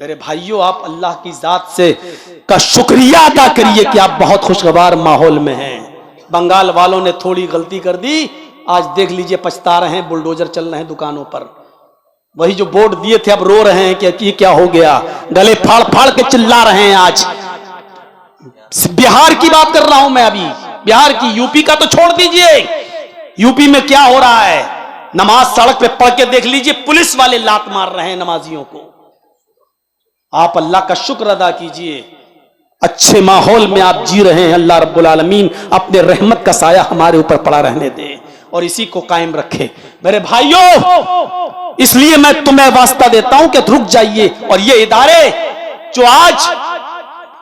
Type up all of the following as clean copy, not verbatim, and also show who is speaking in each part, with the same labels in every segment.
Speaker 1: मेरे भाइयों, आप अल्लाह की जात से का शुक्रिया अदा करिए कि आप बहुत खुशगवार माहौल में हैं। बंगाल वालों ने थोड़ी गलती कर दी, आज देख लीजिए पछता रहे हैं, बुलडोजर चल रहे हैं दुकानों पर। वही जो बोर्ड दिए थे अब रो रहे हैं कि क्या हो गया, गले फाड़ फाड़ के चिल्ला रहे हैं। आज बिहार की बात कर रहा हूं मैं, अभी बिहार की, यूपी का तो छोड़ दीजिए। यूपी में क्या हो रहा है, नमाज सड़क पे पढ़ के देख लीजिए, पुलिस वाले लात मार रहे हैं नमाजियों को। आप अल्लाह का शुक्र अदा कीजिए, अच्छे माहौल में आप जी रहे हैं। अल्लाह रब्बुल आलमीन अपने रहमत का साया हमारे ऊपर पड़ा रहने दे और इसी को कायम रखे। मेरे भाइयों, इसलिए मैं तुम्हें वास्ता देता हूं कि रुक जाइए। और ये इदारे जो आज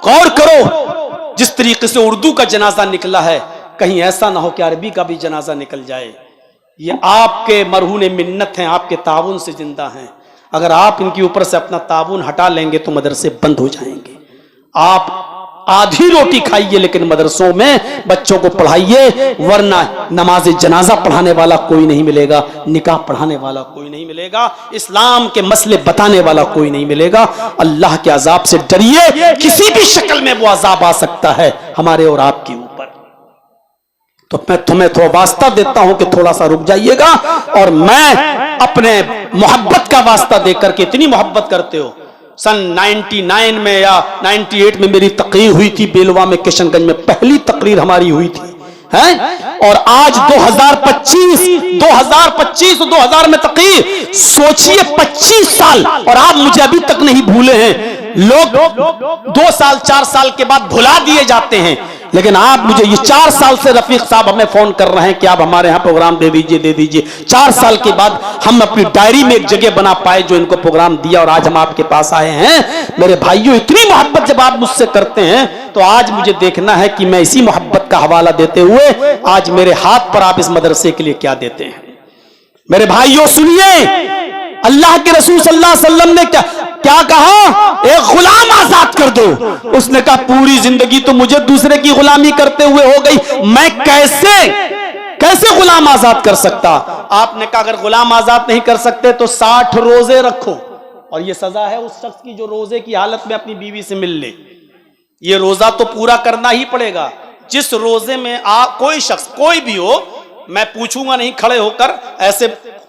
Speaker 1: गौर करो, जिस तरीके से उर्दू का जनाजा निकला है, कहीं ऐसा ना हो कि अरबी का भी जनाजा निकल जाए। ये आपके मरहून मिन्नत हैं, आपके ताउन से जिंदा हैं। अगर आप इनके ऊपर से अपना ताउन हटा लेंगे तो मदरसे बंद हो जाएंगे। आप आधी रोटी खाइए लेकिन मदरसों में बच्चों को पढ़ाइए, वरना नमाज जनाजा पढ़ाने वाला कोई नहीं मिलेगा, निकाह पढ़ाने वाला कोई नहीं मिलेगा, इस्लाम के मसले बताने वाला कोई नहीं मिलेगा। अल्लाह के अजाब से डरिए, किसी भी शक्ल में वो अजाब आ सकता है हमारे और आपके ऊपर। तो मैं तुम्हें थोड़ा वास्ता देता हूं कि थोड़ा सा रुक जाइएगा। और मैं अपने मोहब्बत का वास्ता देकर के, इतनी मोहब्बत करते हो, सन 99 में या 98 में मेरी तकरीर हुई थी बेलवा में, किशनगंज में पहली तकरीर हमारी हुई थी, हैं? और आज 2000 में तकरीर, सोचिए 25 साल, और आप मुझे अभी तक नहीं भूले हैं। लोग 2 साल 4 साल के बाद भुला दिए जाते हैं, लेकिन आप मुझे ये 4 साल से रफीक साहब हमें फोन कर रहे हैं कि आप हमारे यहाँ प्रोग्राम दे दीजिए। 4 साल के बाद हम अपनी डायरी में एक जगह बना पाए जो इनको प्रोग्राम दिया, और आज हम आपके पास आए हैं। मेरे भाइयों, इतनी मोहब्बत जब आप मुझसे करते हैं तो आज मुझे देखना है कि मैं इसी मोहब्बत का हवाला देते हुए आज मेरे हाथ पर आप इस मदरसे के लिए क्या देते हैं। मेरे भाइयों सुनिए, अल्लाह के रसूल सल्लल्लाहु अलैहि वसल्लम ने क्या कहा, एक गुलाम आजाद कर दो। उसने कहा पूरी जिंदगी तो मुझे दूसरे की गुलामी करते हुए हो गई, मैं कैसे गुलाम आजाद कर सकता। आपने कहा अगर गुलाम आजाद नहीं कर सकते तो 60 रोजे रखो, और ये सजा है उस शख्स की जो रोजे की हालत में अपनी बीवी से मिल ले। ये रोजा तो पूरा करना ही पड़ेगा। जिस रोजे में कोई शख्स, कोई भी हो, मैं पूछूंगा नहीं खड़े होकर, ऐसे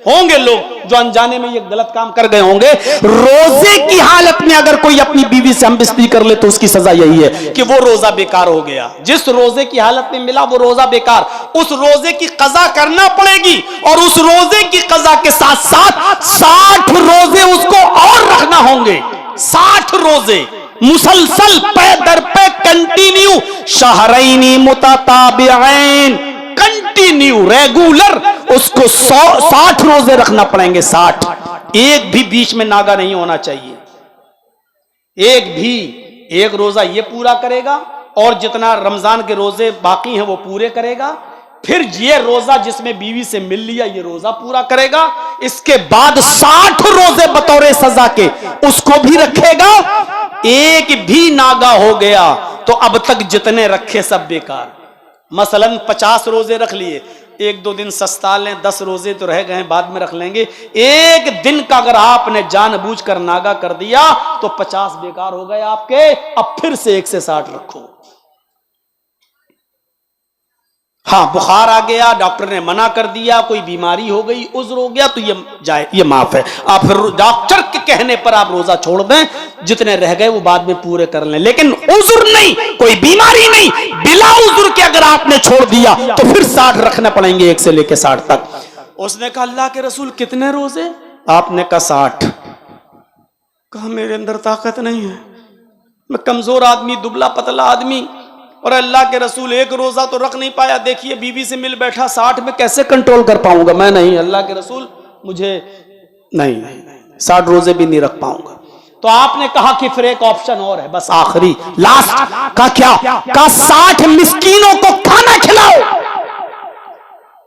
Speaker 1: होंगे लोग जो अनजाने में ये गलत काम कर गए होंगे, रोजे की हालत में अगर कोई अपनी बीवी से हमबिस्तरी कर ले तो उसकी सजा यही है कि वो रोजा बेकार हो गया। जिस रोजे की हालत में मिला वो रोजा बेकार, उस रोजे की कज़ा करना पड़ेगी, और उस रोजे की कज़ा के साथ साथ 60 रोजे उसको और रखना होंगे। 60 रोजे मुसलसल पे दर पे कंटिन्यू, शहरैनी मुतताबिऐन, कंटिन्यू रेगुलर उसको 60 रोजे रखना पड़ेंगे। 60, एक भी बीच में नागा नहीं होना चाहिए। एक रोजा ये पूरा करेगा, और जितना रमजान के रोजे बाकी हैं वो पूरे करेगा। फिर ये रोजा जिसमें बीवी से मिल लिया ये रोजा पूरा करेगा। इसके बाद 60 रोजे बतौर सजा के उसको भी रखेगा। एक भी नागा हो गया तो अब तक जितने रखे सब बेकार। मसलन 50 रोजे रख लिए, 1-2 दिन सस्ता लें, 10 रोजे तो रह गए बाद में रख लेंगे। एक दिन का अगर आपने जानबूझकर नागा कर दिया तो 50 बेकार हो गए आपके। अब फिर से 1 से 60 रखो। हाँ, बुखार आ गया, डॉक्टर ने मना कर दिया, कोई बीमारी हो गई, उज्र हो गया, तो ये माफ है। आप फिर डॉक्टर के कहने पर आप रोजा छोड़ दें, जितने रह गए वो बाद में पूरे कर लें, लेकिन उज्र नहीं, कोई बीमारी नहीं, बिला उज्र के अगर आपने छोड़ दिया तो फिर 60 रखने पड़ेंगे, 1 से लेकर 60 तक। उसने कहा अल्लाह के रसूल कितने रोजे? आपने कहा 60। कहा मेरे अंदर ताकत नहीं है, मैं कमजोर आदमी, दुबला पतला आदमी, और अल्लाह के रसूल 1 रोजा तो रख नहीं पाया, देखिए बीवी से मिल बैठा, 60 में कैसे कंट्रोल कर पाऊंगा मैं? नहीं अल्लाह के रसूल, मुझे नहीं 60 रोजे भी नहीं रख पाऊंगा। तो आपने कहा कि फिर एक ऑप्शन और है, बस आखिरी लास्ट का क्या? का 60 मिस्कीनों को खाना खिलाओ।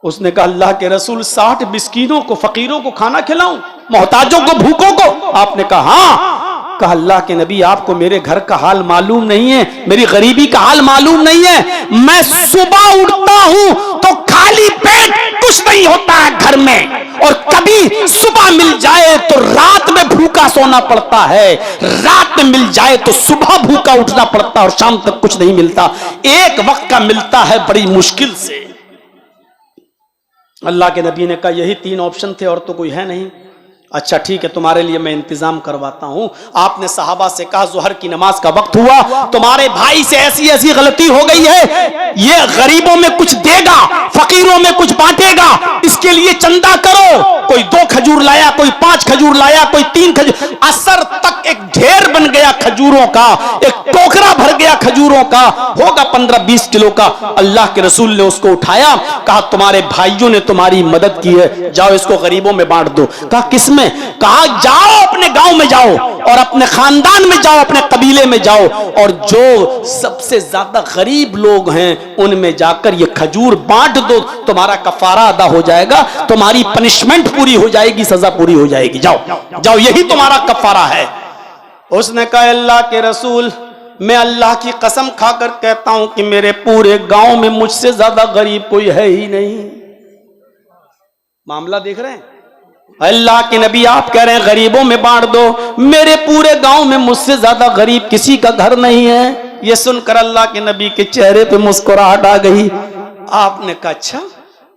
Speaker 1: उसने कहा अल्लाह के रसूल 60 मिस्कीनों को, फकीरों को खाना खिलाऊं, मोहताजों को, भूखों को? आपने कहा हाँ। कहा अल्लाह के नबी आपको मेरे घर का हाल मालूम नहीं है, मेरी गरीबी का हाल मालूम नहीं है। मैं सुबह उठता हूं तो खाली पेट कुछ नहीं होता है घर में, और कभी सुबह मिल जाए तो रात में भूखा सोना पड़ता है, रात में मिल जाए तो सुबह भूखा उठना पड़ता है, और शाम तक कुछ नहीं मिलता, एक वक्त का मिलता है बड़ी मुश्किल से। अल्लाह के नबी ने कहा यही 3 ऑप्शन थे और तो कोई है नहीं। अच्छा ठीक है, तुम्हारे लिए मैं इंतजाम करवाता हूं। आपने सहाबा से कहा ज़ोहर की नमाज का वक्त हुआ, तुम्हारे भाई से ऐसी ऐसी गलती हो गई है, ये गरीबों में कुछ देगा, फकीरों में कुछ बांटेगा, इसके लिए चंदा करो। कोई 2 खजूर लाया, कोई 5 खजूर लाया, कोई 3 खजूर, असर तक एक ढेर बन गया खजूरों का, एक टोकरा भर गया खजूरों का, होगा 15-20 किलो का। अल्लाह के रसूल ने उसको उठाया, कहा तुम्हारे भाइयों ने तुम्हारी मदद की है, जाओ इसको गरीबों में बांट दो। कहा किसमें? कहा जाओ अपने गांव में जाओ और अपने खानदान में जाओ, अपने कबीले में जाओ, और जो सबसे ज्यादा गरीब लोग हैं उनमें जाकर ये खजूर बांट दो, तुम्हारा कफारा अदा हो जाएगा, तुम्हारी पनिशमेंट पूरी हो जाएगी, सजा पूरी हो जाएगी, जाओ जाओ, यही तुम्हारा कफारा है। उसने कहा अल्लाह के रसूल, मैं अल्लाह की कसम खाकर कहता हूं कि मेरे पूरे गांव में मुझसे ज्यादा गरीब कोई है ही नहीं। मामला देख रहे हैं? अल्लाह के नबी आप कह रहे हैं गरीबों में बांट दो, मेरे पूरे गांव में मुझसे ज्यादा गरीब किसी का घर नहीं है। यह सुनकर अल्लाह के नबी के चेहरे पे मुस्कुराहट आ गई। आपने कहा अच्छा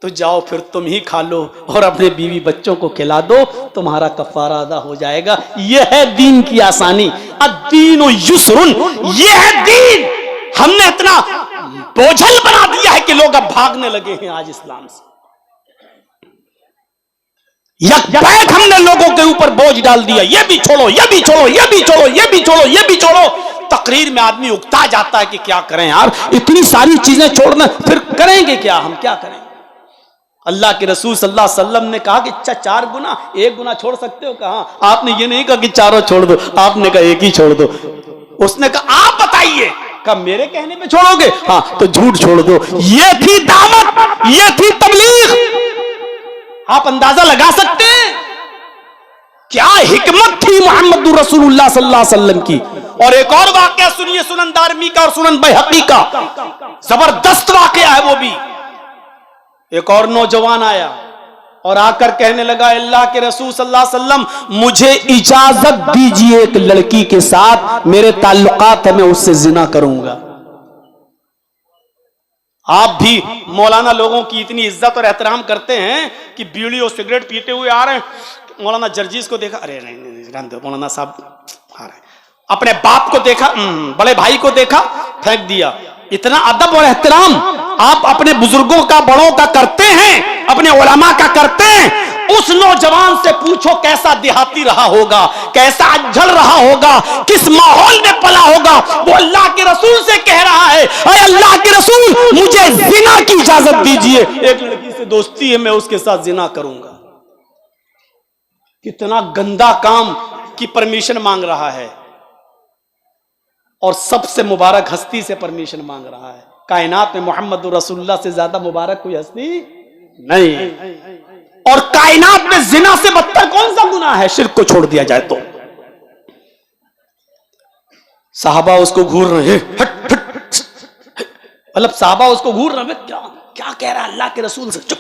Speaker 1: तो जाओ फिर तुम ही खा लो और अपने बीवी बच्चों को खिला दो, तुम्हारा कफारा अदा हो जाएगा। यह है दीन की आसानी, अद्दीनु युस्रुन, यह है दीन। हमने इतना बोझल बना दिया है कि लोग अब भागने लगे हैं आज इस्लाम से। यकबैक हमने लोगों के ऊपर बोझ डाल दिया, ये भी छोड़ो, ये भी छोड़ो, ये भी छोड़ो, ये भी छोड़ो, ये भी छोड़ो। तकरीर में आदमी उकता जाता है कि क्या करें यार, इतनी सारी चीजें छोड़ना, फिर करेंगे क्या, हम क्या करें? अल्लाह के रसूल सल्लल्लाहु अलैहि वसल्लम ने कहा कि 4 गुना, 1 गुना छोड़ सकते हो? कहा आपने ये नहीं कहा कि चारों छोड़ दो, आपने कहा 1 ही छोड़ दो। उसने कहा आप बताइए, कहा मेरे कहने पे छोड़ोगे? हाँ तो झूठ छोड़ दो। ये थी दावत, ये थी तबलीग। आप अंदाजा लगा सकते हैं क्या हिकमत थी मोहम्मद रसूलुल्लाह सल्लल्लाहु अलैहि वसल्लम की। और एक और वाकया सुनिए, सुनन दारमी का और सुनन बैहकी का, जबरदस्त वाकया है वो भी। एक और नौजवान आया और आकर कहने लगा अल्लाह के रसूल सल्लल्लाहु अलैहि वसल्लम मुझे इजाजत दीजिए, एक लड़की के साथ मेरे ताल्लुकात है, मैं उससे जिना करूंगा। आप भी मौलाना लोगों की इतनी इज्जत और एहतराम करते हैं कि बीड़ी और सिगरेट पीते हुए आ रहे हैं, मौलाना जर्जीस को देखा, अरे नहीं मौलाना साहब आ रहे हैं, अपने बाप को देखा, बड़े भाई को देखा, फेंक दिया। इतना अदब और एहतराम आप अपने बुजुर्गों का, बड़ों का करते हैं, अपने उलमा का करते हैं। उस नौजवान से पूछो कैसा देहाती रहा होगा, कैसा अज्जल रहा होगा, किस माहौल में पला होगा। वो अल्लाह के रसूल से कह रहा है अरे अल्लाह के रसूल मुझे जिना की इजाजत दीजिए, एक लड़की से दोस्ती है, मैं उसके साथ जिना करूंगा। कितना गंदा काम की परमिशन मांग रहा है, और सबसे मुबारक हस्ती से परमिशन मांग रहा है। कायनात में मोहम्मद रसूलुल्लाह से ज्यादा मुबारक कोई हस्ती नहीं, और कायनात में जिना से बदतर कौन सा गुनाह है, शिर्क को छोड़ दिया जाए तो। साहबा उसको घूर रहे हैं, हट हट, मतलब साहबा उसको घूर रहे हैं, क्या क्या कह रहा है अल्लाह के रसूल से, चुप।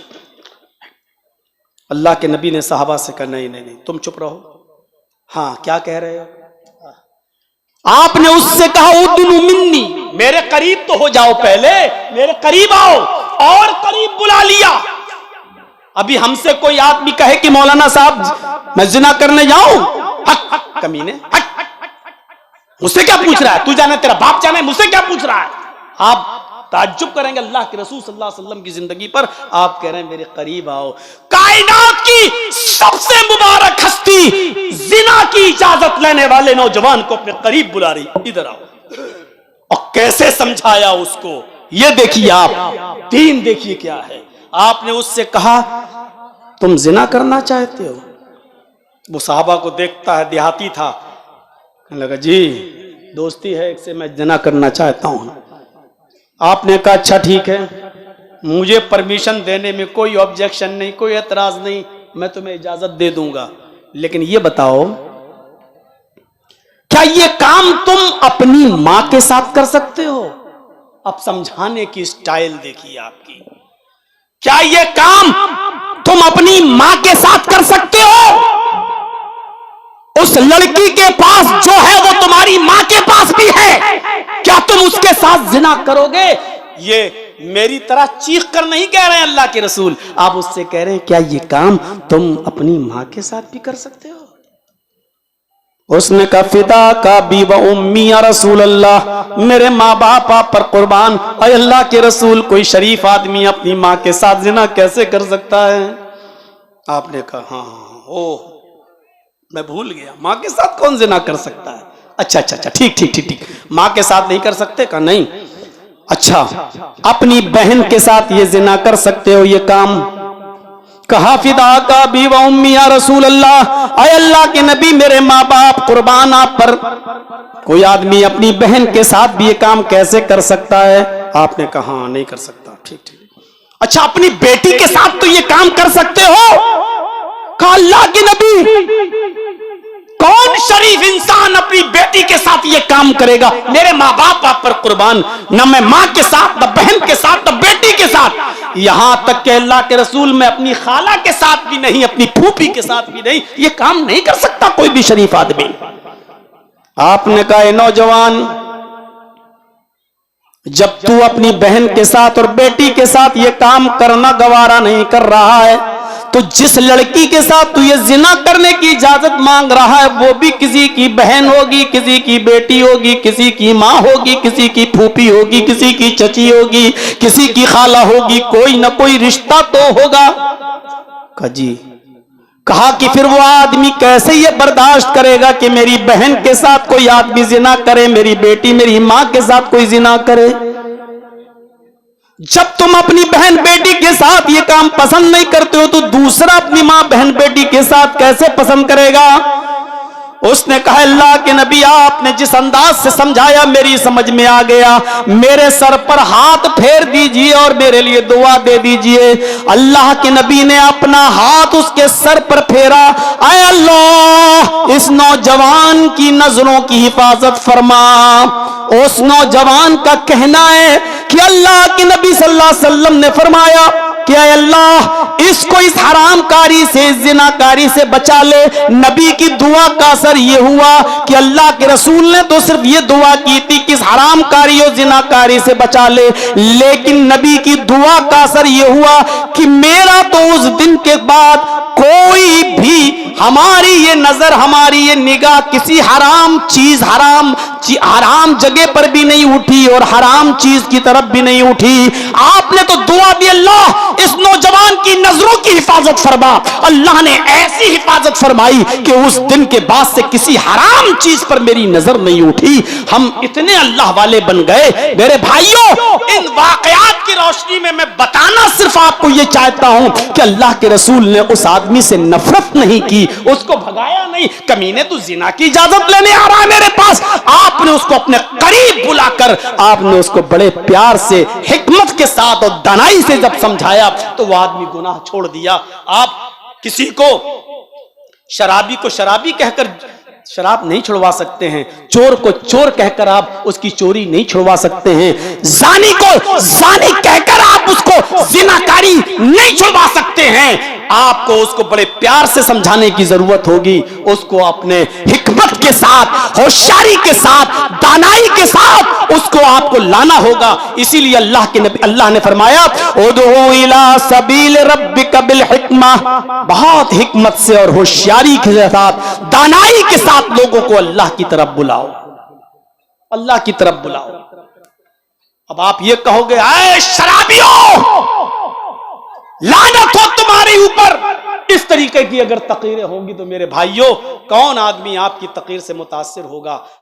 Speaker 1: अल्लाह के नबी ने साहबा से कहा नहीं नहीं नहीं तुम चुप रहो। हाँ क्या कह रहे हो? आपने उससे कहा उदनु मिन्नी, मेरे करीब तो हो जाओ, पहले मेरे करीब आओ, और करीब बुला लिया। अभी हमसे कोई आदमी कहे कि मौलाना साहब मैं जिना करने जाऊं, हक हक कमीने, हक मुझसे क्या पूछ रहा है, तू जाने तेरा बाप जाने, मुझसे क्या पूछ रहा है? आप ताज्जुब करेंगे अल्लाह के रसूल सल्लल्लाहु अलैहि वसल्लम की जिंदगी पर, आप कह रहे हैं मेरे करीब आओ। कायनात की सबसे मुबारक हस्ती जिना की इजाजत लेने वाले नौजवान को अपने करीब बुला रही, इधर आओ। और कैसे समझाया उसको, ये देखिए आप, दीन देखिए क्या है। आपने उससे कहा तुम जिना करना चाहते हो? वो साहबा को देखता है, देहाती था, कहने लगा जी दोस्ती है एक से, मैं जिना करना चाहता हूं। आपने कहा अच्छा ठीक है, मुझे परमिशन देने में कोई ऑब्जेक्शन नहीं, कोई एतराज नहीं, मैं तुम्हें इजाजत दे दूंगा, लेकिन ये बताओ क्या ये काम तुम अपनी मां के साथ कर सकते हो? अब समझाने की स्टाइल देखिए आपकी। क्या ये काम तुम अपनी मां के साथ कर सकते हो? उस लड़की के पास जो है वो तुम्हारी मां के पास भी है, क्या तुम उसके साथ जिना करोगे? ये मेरी तरह चीख कर नहीं कह रहे हैं अल्लाह के रसूल, आप उससे कह रहे हैं क्या ये काम तुम अपनी मां के साथ भी कर सकते हो? उसने कहा फिदा का बी व उम्मी या रसूल अल्लाह, मेरे माँ बाप आप पर कुर्बान, अय अल्लाह के रसूल कोई शरीफ आदमी अपनी माँ के साथ जिना कैसे कर सकता है? आपने कहा हाँ ओ मैं भूल गया, माँ के साथ कौन जिना कर सकता है? अच्छा अच्छा अच्छा ठीक ठीक ठीक ठीक, माँ के साथ नहीं कर सकते? कहा नहीं। अच्छा अपनी बहन के साथ ये जिना कर सकते हो ये काम? कहा फिदा का बी व उम्मी या रसूल अल्लाह, अय अल्लाह के नबी मेरे माँ बाप कुर्बान आप पर, कोई आदमी अपनी बहन के साथ भी ये काम कैसे कर सकता है? आपने कहा हाँ नहीं कर सकता। ठीक ठीक। अच्छा अपनी बेटी के साथ तो ये काम कर सकते हो? कहा अल्लाह के नबी कौन शरीफ इंसान अपनी बेटी के साथ ये काम करेगा? मेरे माँ बाप आप पर कुर्बान, न मैं माँ के साथ, न बहन के साथ, न बेटी के साथ, यहां तक कि अल्लाह के रसूल मैं अपनी खाला के साथ भी नहीं, अपनी फूफी के साथ भी नहीं, ये काम नहीं कर सकता कोई भी शरीफ आदमी। आपने कहा नौजवान जब तू अपनी बहन के साथ और बेटी के साथ ये काम करना गवारा नहीं कर रहा है, तो जिस लड़की के साथ तू ये जिना करने की इजाजत मांग रहा है वो भी किसी की बहन होगी, किसी की बेटी होगी, किसी की माँ होगी, किसी की फूफी होगी, किसी की चची होगी, किसी की खाला होगी, कोई ना कोई रिश्ता तो होगा। जी कहा कि फिर वो आदमी कैसे ये बर्दाश्त करेगा कि मेरी बहन के साथ कोई आदमी जिना करे, मेरी बेटी मेरी माँ के साथ कोई जिना करे? जब तुम अपनी बहन बेटी के साथ ये काम पसंद नहीं करते हो तो दूसरा अपनी मां बहन बेटी के साथ कैसे पसंद करेगा? उसने कहा अल्लाह के नबी आपने जिस अंदाज से समझाया मेरी समझ में आ गया, मेरे सर पर हाथ फेर दीजिए और मेरे लिए दुआ दे दीजिए। अल्लाह के नबी ने अपना हाथ उसके सर पर फेरा, आए अल्लाह इस नौजवान की नजरों की हिफाजत फरमा। उस नौजवान का कहना है कि अल्लाह के नबी सल्लल्लाहु अलैहि वसल्लम ने फरमाया कि अल्लाह इसको इस हरामकारी से, जिनाकारी से बचा ले। नबी की दुआ का असर यह हुआ कि अल्लाह के रसूल ने तो सिर्फ ये दुआ की थी कि इस हरामकारी और जिनाकारी से बचा ले, लेकिन नबी की दुआ का असर यह हुआ कि मेरा तो उस दिन के बाद कोई भी हमारी ये नजर, हमारी ये निगाह किसी हराम चीज, हराम जगह पर भी नहीं उठी और हराम चीज की तरफ भी नहीं उठी। आपने तो दुआ दी अल्लाह इस नौजवान की नजरों की हिफाजत फरमा। अल्लाह ने ऐसी हिफाजत फरमाई कि उस दिन के बाद से किसी हराम चीज पर मेरी नजर नहीं उठी। हम इतने अल्लाह वाले बन गए। मेरे भाइयों इन वाकयात की रोशनी में मैं बताना सिर्फ आपको ये चाहता हूं कि अल्लाह के रसूल ने उस आदमी से नफरत नहीं की, उसको भगाया नहीं। कमीने तू जिना की इजाजत लेने आ रहा है मेरे पास, आपने उसको अपने करीब बुलाकर आपने उसको बड़े प्यार से, हिकमत के साथ और दानाई से जब समझाया तो वो आदमी गुनाह छोड़ दिया। आप किसी को शराबी को शराबी कहकर शराब नहीं छुड़वा सकते हैं, चोर को चोर कहकर आप उसकी चोरी नहीं छुड़वा सकते हैं, जानी को जानी कहकर आप उसको जिनाकारी नहीं छुड़वा सकते हैं। आपको उसको बड़े प्यार से समझाने की जरूरत होगी, उसको अपने हिकमत के साथ, होशियारी के साथ, दानाई के साथ उसको आपको लाना होगा। इसीलिए अल्लाह के नबी, अल्लाह ने फरमाया उदउ इला सबील रब्बिका बिल हिकमा, बहुत हिकमत से और होशियारी के साथ, दानाई के साथ लोगों को अल्लाह की तरफ बुलाओ, अल्लाह की तरफ बुलाओ। अब आप ये कहोगे आए शराबियों, लानत हो तुम्हारे ऊपर। इस तरीके की अगर तकरीरें होंगी तो मेरे भाइयों कौन आदमी आपकी तकरीर से मुतासिर होगा?